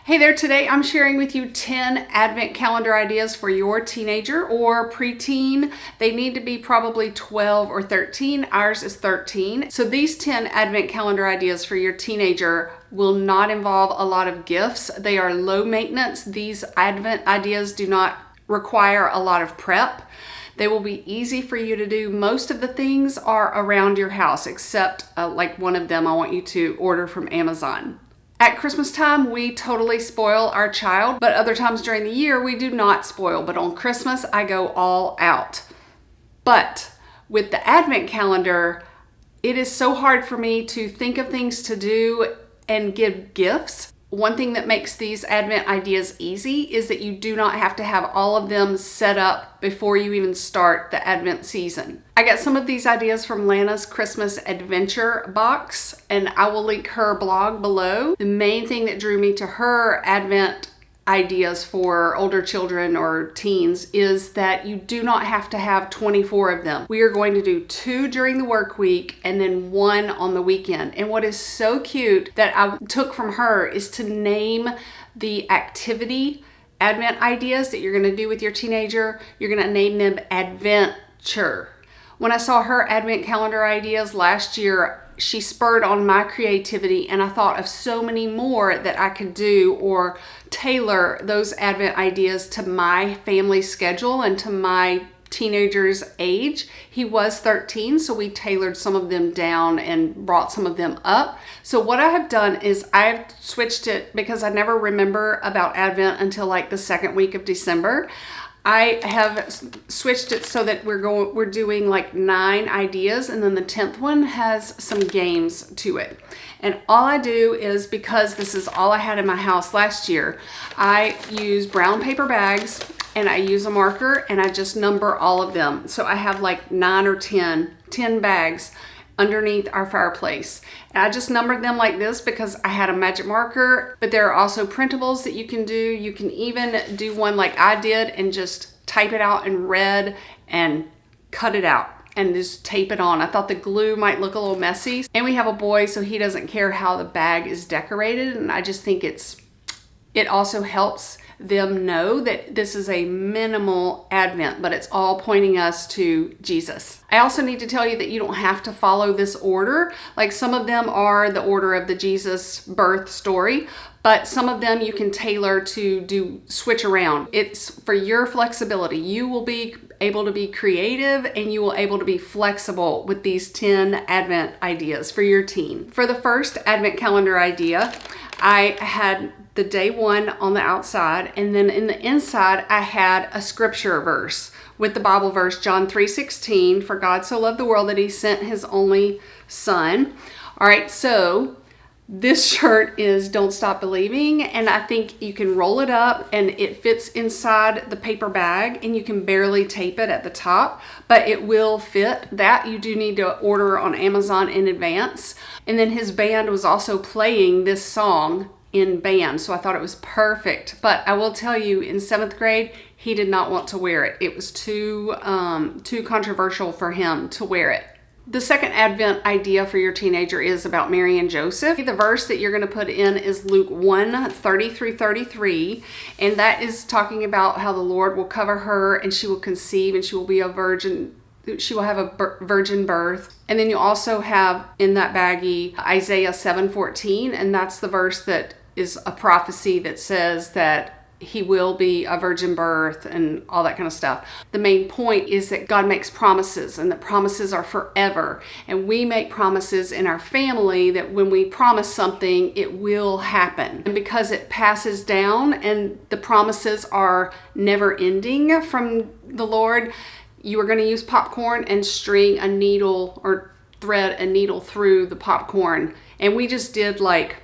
Hey there, today I'm sharing with you 10 advent calendar ideas for your teenager or preteen. They need to be probably 12 or 13. Ours is 13. So these 10 advent calendar ideas for your teenager will not involve a lot of gifts. They are low maintenance. These advent ideas do not require a lot of prep. They will be easy for you to do. Most of the things are around your house, except like one of them I want you to order from Amazon. At Christmas time, we totally spoil our child, but other times during the year, we do not spoil. But on Christmas, I go all out. But with the Advent calendar, it is so hard for me to think of things to do and give gifts. One thing that makes these Advent ideas easy is that you do not have to have all of them set up before you even start the Advent season. I got some of these ideas from Lana's Christmas Adventure box, and I will link her blog below. The main thing that drew me to her Advent ideas for older children or teens is that you do not have to have 24 of them. We are going to do 2 during the work week and then 1 on the weekend. And what is so cute that I took from her is to name the activity Advent ideas that you're going to do with your teenager. You're going to name them Adventure. When I saw her Advent calendar ideas last year, she spurred on my creativity, and I thought of so many more that I could do or tailor those Advent ideas to my family schedule and to my teenager's age. He was 13, so we tailored some of them down and brought some of them up. So what I have done is I've switched it because I never remember about Advent until like the second week of December. I have switched it so that we're doing like 9 ideas, and then the 10th one has some games to it. And all I do is, because this is all I had in my house last year, I use brown paper bags and I use a marker and I just number all of them. So I have like 9 or 10 bags underneath our fireplace. And I just numbered them like this because I had a magic marker, but there are also printables that you can do. You can even do one like I did and just type it out in red and cut it out and just tape it on. I thought the glue might look a little messy. And we have a boy, so he doesn't care how the bag is decorated. And I just think it also helps them know that this is a minimal Advent, but it's all pointing us to Jesus. I also need to tell you that you don't have to follow this order. Like, some of them are the order of the Jesus birth story, but some of them you can tailor to switch around. It's for your flexibility. You will be able to be creative and you will able to be flexible with these 10 Advent ideas for your teen. For the first Advent calendar idea, I had the day 1 on the outside, and then in the inside I had a scripture verse with the Bible verse, John 3:16, for God so loved the world that he sent his only son. All right, so this shirt is Don't Stop Believing, and I think you can roll it up and it fits inside the paper bag, and you can barely tape it at the top, but it will fit. That you do need to order on Amazon in advance. And then his band was also playing this song in band, so I thought it was perfect. But I will tell you, in 7th grade, he did not want to wear it. It was too controversial for him to wear it. The second Advent idea for your teenager is about Mary and Joseph. The verse that you're going to put in is Luke 1:30-33, and that is talking about how the Lord will cover her and she will conceive and she will be a virgin. She will have a virgin birth. And then you also have in that baggie Isaiah 7:14, and that's the verse that is a prophecy that says that he will be a virgin birth and all that kind of stuff. The main point is that God makes promises, and the promises are forever. And we make promises in our family that when we promise something, it will happen. And because it passes down and the promises are never ending from the Lord, you are going to use popcorn and string a needle or thread a needle through the popcorn. And we just did like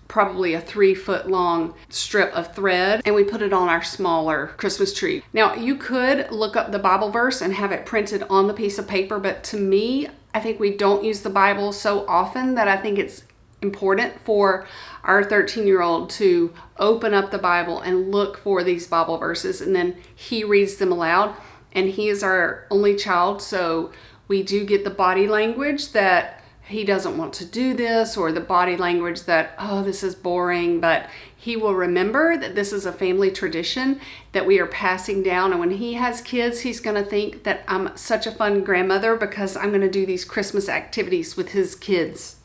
probably a 3-foot long strip of thread, and we put it on our smaller Christmas tree. Now, you could look up the Bible verse and have it printed on the piece of paper, but to me, I think we don't use the Bible so often that I think it's important for our 13-year-old to open up the Bible and look for these Bible verses, and then he reads them aloud. And he is our only child, so we do get the body language that he doesn't want to do this, or the body language that, oh, this is boring, but he will remember that this is a family tradition that we are passing down. And when he has kids, he's going to think that I'm such a fun grandmother because I'm going to do these Christmas activities with his kids.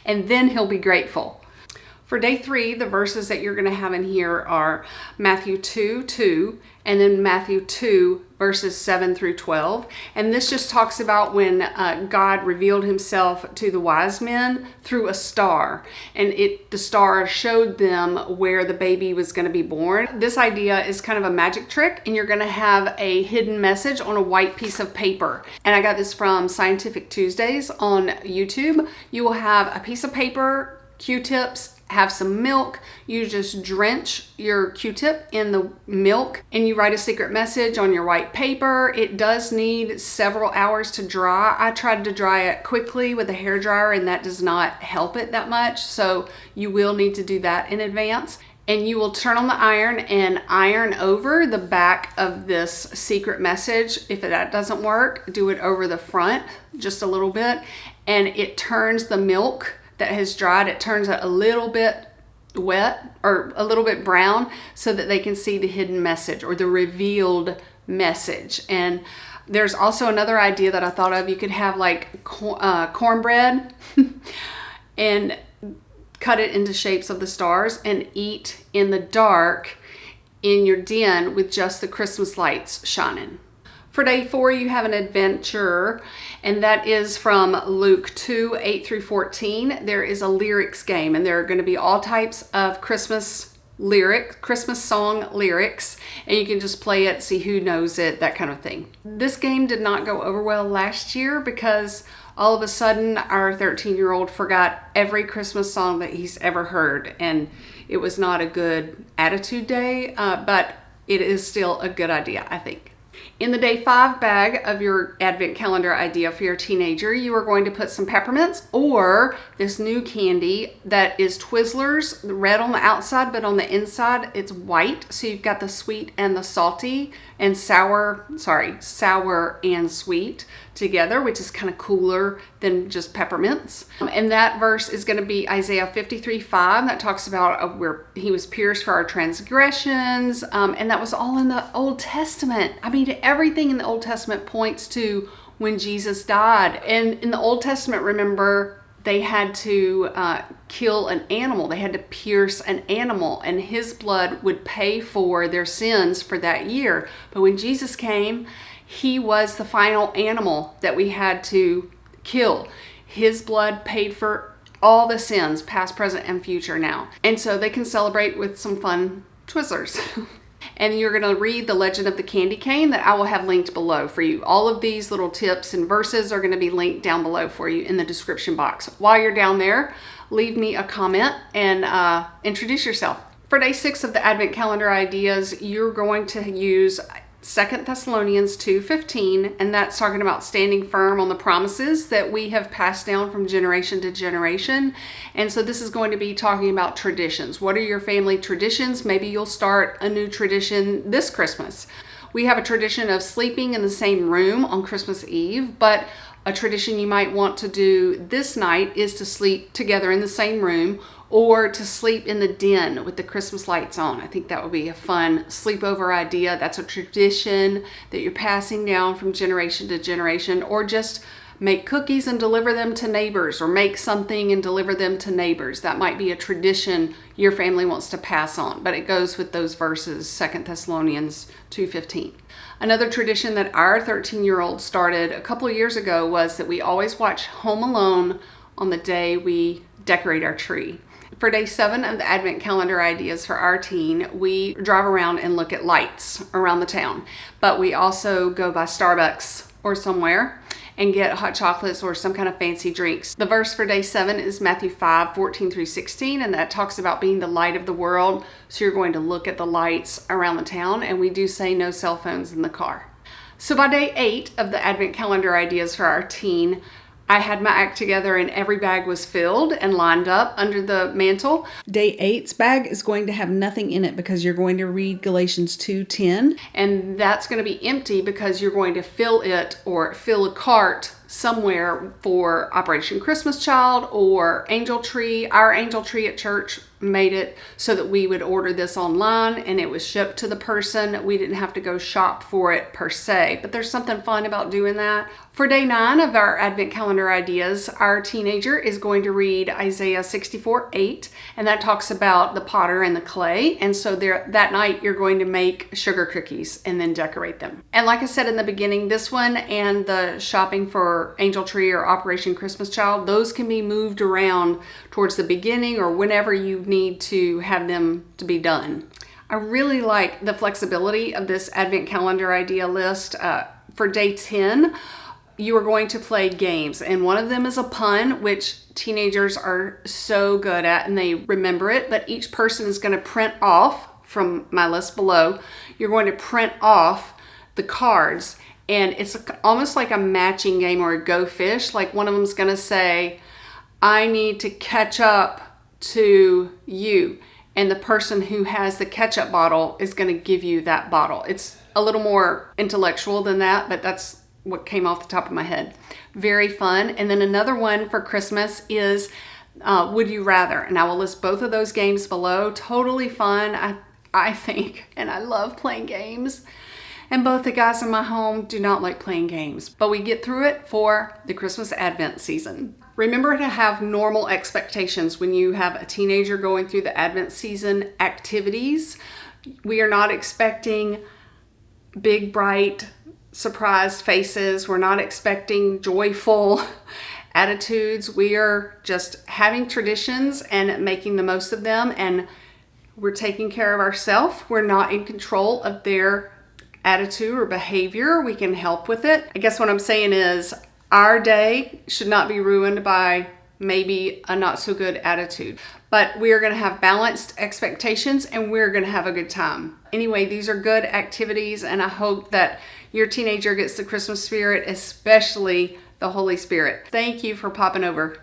And then he'll be grateful. For day 3, the verses that you're going to have in here are Matthew 2:2 and then Matthew 2 verses 7 through 12. And this just talks about when God revealed himself to the wise men through a star. And the star showed them where the baby was going to be born. This idea is kind of a magic trick, and you're going to have a hidden message on a white piece of paper. And I got this from Scientific Tuesdays on YouTube. You will have a piece of paper, Q-tips, have some milk. You just drench your Q-tip in the milk and you write a secret message on your white paper. It does need several hours to dry. I tried to dry it quickly with a hairdryer and that does not help it that much. So you will need to do that in advance. And you will turn on the iron and iron over the back of this secret message. If that doesn't work, do it over the front just a little bit. And it turns the milk that has dried, it turns it a little bit wet or a little bit brown so that they can see the hidden message or the revealed message. And there's also another idea that I thought of. You could have like cornbread and cut it into shapes of the stars and eat in the dark in your den with just the Christmas lights shining. For day 4, you have an adventure, and that is from Luke 2:8-14. There is a lyrics game, and there are going to be all types of Christmas song lyrics, and you can just play it, see who knows it, that kind of thing. This game did not go over well last year because all of a sudden our 13-year-old forgot every Christmas song that he's ever heard, and it was not a good attitude day, but it is still a good idea, I think. In the day 5 bag of your advent calendar idea for your teenager, you are going to put some peppermints or this new candy that is Twizzlers, red on the outside, but on the inside it's white. So you've got the sweet and the salty and sour and sweet together, which is kind of cooler than just peppermints. And that verse is going to be Isaiah 53:5. That talks about where he was pierced for our transgressions. And that was all in the Old Testament. I mean, everything in the Old Testament points to when Jesus died. And in the Old Testament, remember, they had to kill an animal. They had to pierce an animal, and his blood would pay for their sins for that year. But when Jesus came, he was the final animal that we had to kill. His blood paid for all the sins, past, present, and future now. And so they can celebrate with some fun Twizzlers. And you're going to read the legend of the candy cane that I will have linked below for you. All of these little tips and verses are going to be linked down below for you in the description box. While you're down there, leave me a comment and introduce yourself. For day 6 of the Advent Calendar ideas, you're going to use 2 Thessalonians 2:15, and that's talking about standing firm on the promises that we have passed down from generation to generation. And so this is going to be talking about traditions. What are your family traditions? Maybe you'll start a new tradition this Christmas. We have a tradition of sleeping in the same room on Christmas Eve, but a tradition you might want to do this night is to sleep together in the same room, or to sleep in the den with the Christmas lights on. I think that would be a fun sleepover idea. That's a tradition that you're passing down from generation to generation, or just make cookies and deliver them to neighbors, or make something and deliver them to neighbors. That might be a tradition your family wants to pass on, but it goes with those verses, 2 Thessalonians 2:15. Another tradition that our 13-year-old started a couple of years ago was that we always watch Home Alone on the day we decorate our tree. For day 7 of the Advent Calendar ideas for our teen, we drive around and look at lights around the town. But we also go by Starbucks or somewhere and get hot chocolates or some kind of fancy drinks. The verse for day 7 is Matthew 5:14-16, and that talks about being the light of the world. So you're going to look at the lights around the town, and we do say no cell phones in the car. So by day 8 of the Advent Calendar ideas for our teen, I had my act together and every bag was filled and lined up under the mantle. Day 8's bag is going to have nothing in it because you're going to read Galatians 2:10, and that's going to be empty because you're going to fill it or fill a cart somewhere for Operation Christmas Child or Angel Tree. Our Angel Tree at church made it so that we would order this online and it was shipped to the person. We didn't have to go shop for it per se, but there's something fun about doing that. For day 9 of our Advent Calendar Ideas, our teenager is going to read Isaiah 64:8, and that talks about the potter and the clay. And so that night you're going to make sugar cookies and then decorate them. And like I said in the beginning, this one and the shopping for Angel Tree or Operation Christmas Child, those can be moved around towards the beginning or whenever you need to have them to be done. I really like the flexibility of this Advent Calendar Idea list. For day 10, you are going to play games, and one of them is a pun, which teenagers are so good at and they remember it, but each person is going to print off from my list below. You're going to print off the cards, and it's almost like a matching game or a go fish. Like one of them's going to say, I need to catch up to you, and the person who has the ketchup bottle is going to give you that bottle. It's a little more intellectual than that, but that's what came off the top of my head. Very fun. And then another one for Christmas is Would You Rather, and I will list both of those games below. Totally fun, I think, and I love playing games. And both the guys in my home do not like playing games, but we get through it for the Christmas Advent season. Remember to have normal expectations when you have a teenager going through the Advent season activities. We are not expecting big, bright, surprised faces. We're not expecting joyful attitudes. We are just having traditions and making the most of them, and we're taking care of ourselves. We're not in control of their attitude or behavior. We can help with it. I guess what I'm saying is our day should not be ruined by maybe a not so good attitude, but we are going to have balanced expectations and we're going to have a good time. Anyway, these are good activities, and I hope that your teenager gets the Christmas spirit, especially the Holy Spirit. Thank you for popping over.